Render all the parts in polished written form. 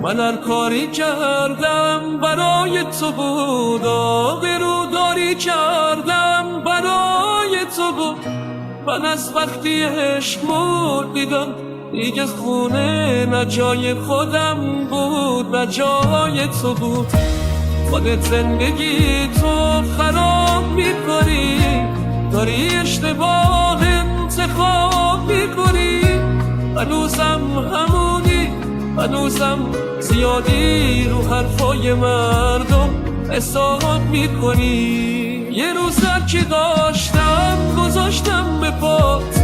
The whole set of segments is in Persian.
من هر کاری کردم برای تو بود، آبروداری کردم برای تو بود. من از وقتی عشق دیدم دیگه خونه نه جای خودم بود نه جای تو بود. خودت زندگی تو خراب میکنی، داری اشتباه انتخاب میکنی. هنوزم همونی، هنوزم زیادی رو حرفای مردم حساب میکنی. یه روزم که داشتم گذاشتم به پات،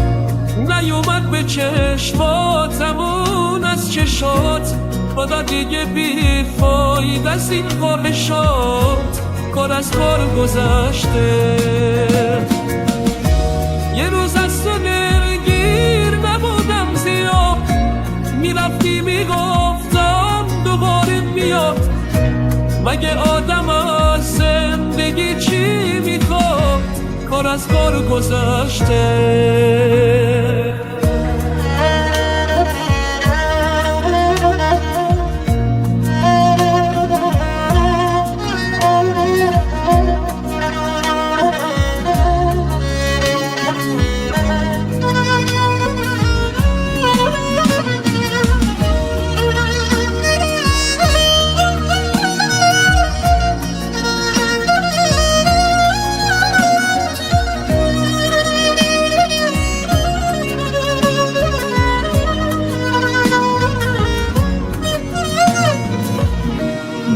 نیومد به چشماتمون از چشات. خدا دیگه بی فایده از این خواهشات، کار از کار گذشته. یه روز از تو دلگیر نبودم زیاد، میرفتی میگفتم دوباره میاد. مگه آدم از زندگی چی میخواد، کار از کار گذشته.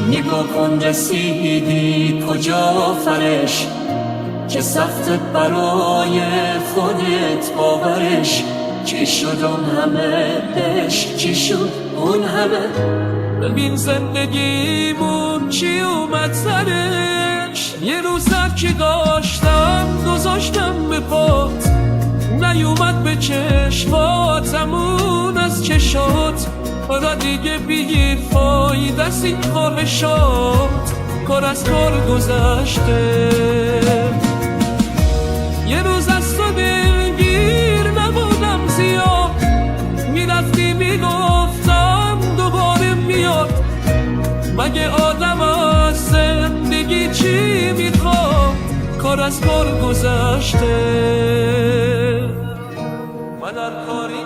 نگاه کن رسیدی کجا فرش، که سخت برای خودت باورش. چی شد اون همه عشق، چی شد اون همه؟ ببین زندگیمون چی اومد سرش. یه روزم که داشتم گذاشتم به پات، نیومد به چشماتمون از چشات. حالا دیگه بی فایده از این خواهشات، کار از کار گذشته. یه روز از تو دلگیر نبودم زیاد، میرفتی میگفتم دوباره میاد. مگه آدم از زندگی چی میخواد، کار از کار گذشته. من هر کاری